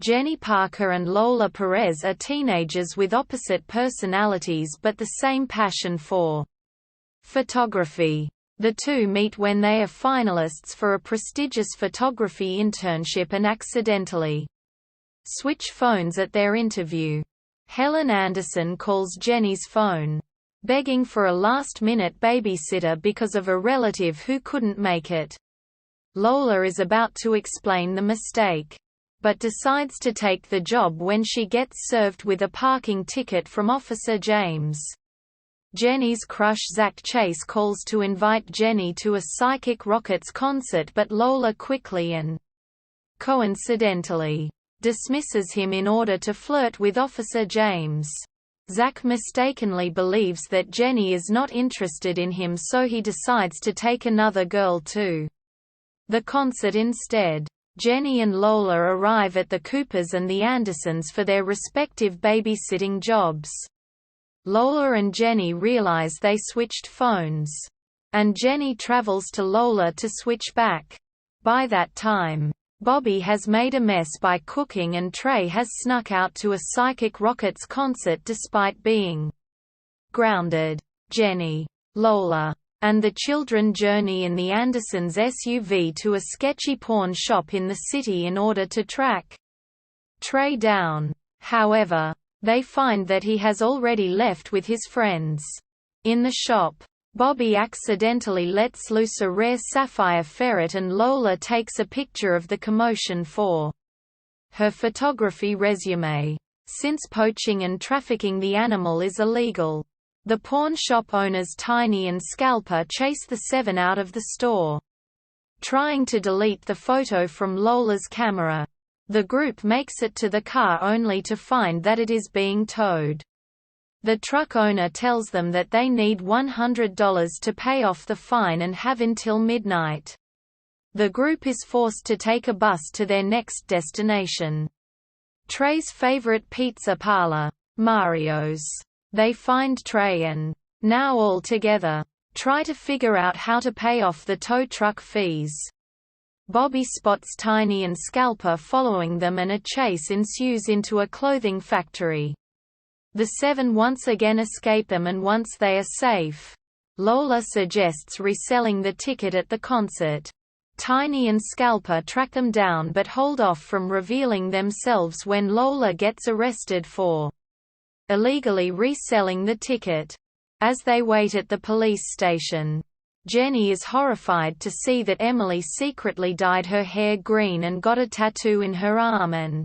Jenny Parker and Lola Perez are teenagers with opposite personalities but the same passion for photography. The two meet when they are finalists for a prestigious photography internship and accidentally switch phones at their interview. Helen Anderson calls Jenny's phone, begging for a last-minute babysitter because of a relative who couldn't make it. Lola is about to explain the mistake, but decides to take the job when she gets served with a parking ticket from Officer James. Jenny's crush Zach Chase calls to invite Jenny to a Psychic Rockets concert, but Lola quickly and coincidentally dismisses him in order to flirt with Officer James. Zach mistakenly believes that Jenny is not interested in him, so he decides to take another girl to the concert instead. Jenny and Lola arrive at the Coopers and the Andersons for their respective babysitting jobs. Lola and Jenny realize they switched phones, and Jenny travels to Lola to switch back. By that time, Bobby has made a mess by cooking and Trey has snuck out to a Psychic Rockets concert despite being grounded. Jenny, Lola, and the children journey in the Andersons' SUV to a sketchy pawn shop in the city in order to track Trey down. However, they find that he has already left with his friends. In the shop, Bobby accidentally lets loose a rare sapphire ferret and Lola takes a picture of the commotion for her photography resume. Since poaching and trafficking the animal is illegal, the pawn shop owners Tiny and Scalper chase the seven out of the store, trying to delete the photo from Lola's camera. The group makes it to the car only to find that it is being towed. The truck owner tells them that they need $100 to pay off the fine and have until midnight. The group is forced to take a bus to their next destination, Trey's favorite pizza parlor, Mario's. They find Trey and, now all together, try to figure out how to pay off the tow truck fees. Bobby spots Tiny and Scalper following them and a chase ensues into a clothing factory. The seven once again escape them, and once they are safe, Lola suggests reselling the ticket at the concert. Tiny and Scalper track them down but hold off from revealing themselves when Lola gets arrested for illegally reselling the ticket. As they wait at the police station, Jenny is horrified to see that Emily secretly dyed her hair green and got a tattoo in her arm and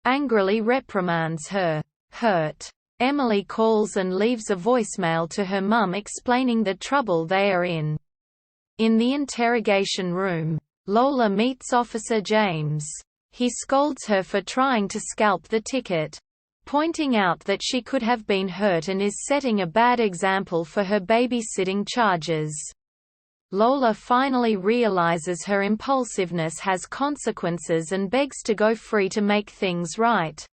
angrily reprimands her. Hurt, Emily calls and leaves a voicemail to her mum explaining the trouble they are in. In the interrogation room, Lola meets Officer James. He scolds her for trying to scalp the ticket, pointing out that she could have been hurt and is setting a bad example for her babysitting charges. Lola finally realizes her impulsiveness has consequences and begs to go free to make things right.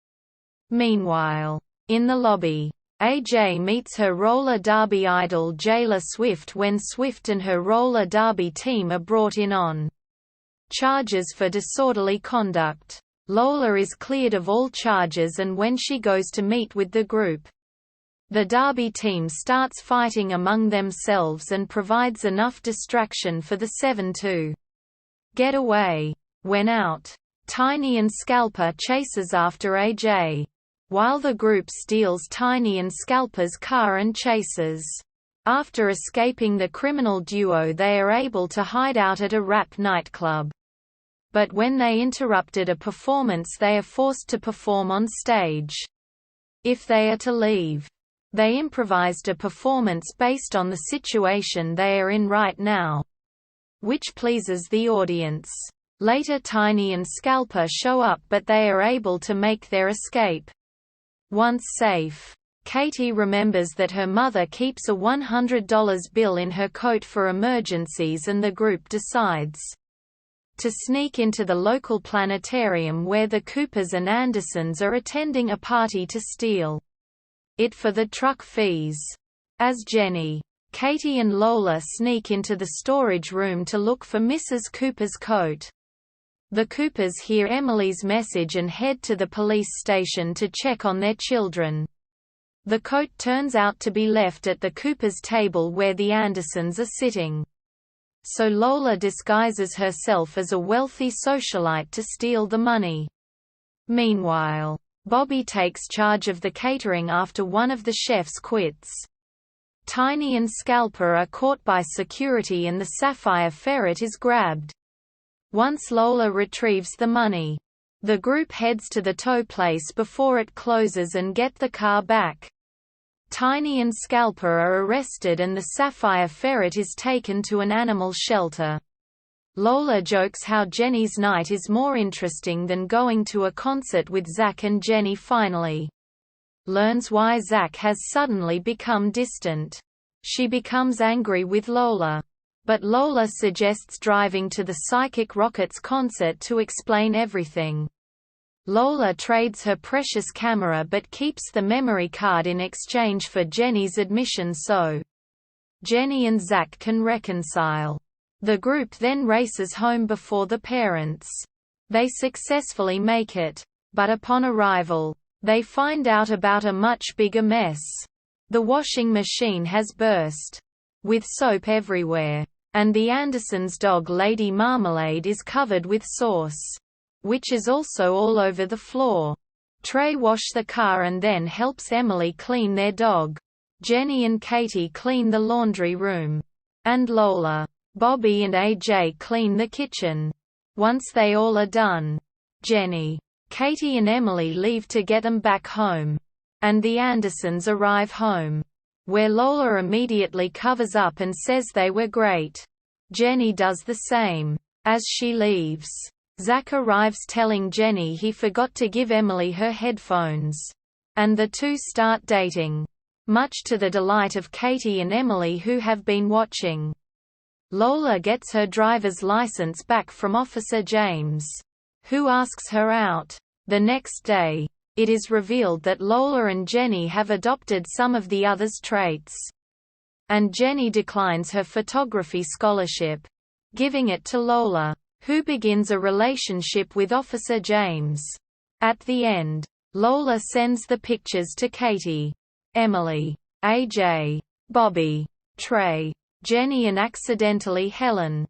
Meanwhile, in the lobby, AJ meets her roller derby idol Jayla Swift when Swift and her roller derby team are brought in on charges for disorderly conduct. Lola is cleared of all charges, and when she goes to meet with the group, the derby team starts fighting among themselves and provides enough distraction for the seven to get away. When out, Tiny and Scalper chases after AJ, while the group steals Tiny and Scalper's car and chases. After escaping the criminal duo, they are able to hide out at a rap nightclub. But when they interrupted a performance, they are forced to perform on stage. If they are to leave, they improvised a performance based on the situation they are in right now, which pleases the audience. Later, Tiny and Scalper show up, but they are able to make their escape. Once safe, Katie remembers that her mother keeps a $100 bill in her coat for emergencies, and the group decides to sneak into the local planetarium where the Coopers and Andersons are attending a party to steal it for the truck fees. As Jenny, Katie and Lola sneak into the storage room to look for Mrs. Cooper's coat, The Coopers hear Emily's message and head to the police station to check on their children. The coat turns out to be left at the Coopers' table where the Andersons are sitting. So Lola disguises herself as a wealthy socialite to steal the money. Meanwhile, Bobby takes charge of the catering after one of the chefs quits. Tiny and Scalper are caught by security and the sapphire ferret is grabbed. Once Lola retrieves the money, the group heads to the tow place before it closes and get the car back. Tiny and Scalper are arrested and the sapphire ferret is taken to an animal shelter. Lola jokes how Jenny's night is more interesting than going to a concert with Zach, and Jenny finally learns why Zach has suddenly become distant. She becomes angry with Lola. But Lola suggests driving to the Psychic Rockets concert to explain everything. Lola trades her precious camera but keeps the memory card in exchange for Jenny's admission so Jenny and Zach can reconcile. The group then races home before the parents. They successfully make it. But upon arrival, they find out about a much bigger mess. The washing machine has burst, with soap everywhere, and the Andersons' dog Lady Marmalade is covered with sauce, which is also all over the floor. Trey wash the car and then helps Emily clean their dog. Jenny and Katie clean the laundry room. And Lola, Bobby and AJ clean the kitchen. Once they all are done, Jenny, Katie and Emily leave to get them back home. And the Andersons arrive home, where Lola immediately covers up and says they were great. Jenny does the same. As she leaves, Zach arrives telling Jenny he forgot to give Emily her headphones. And the two start dating, much to the delight of Katie and Emily, who have been watching. Lola gets her driver's license back from Officer James, who asks her out. The next day, it is revealed that Lola and Jenny have adopted some of the other's traits. And Jenny declines her photography scholarship, giving it to Lola, who begins a relationship with Officer James. At the end, Lola sends the pictures to Katie, Emily, AJ, Bobby, Trey, Jenny and accidentally Helen.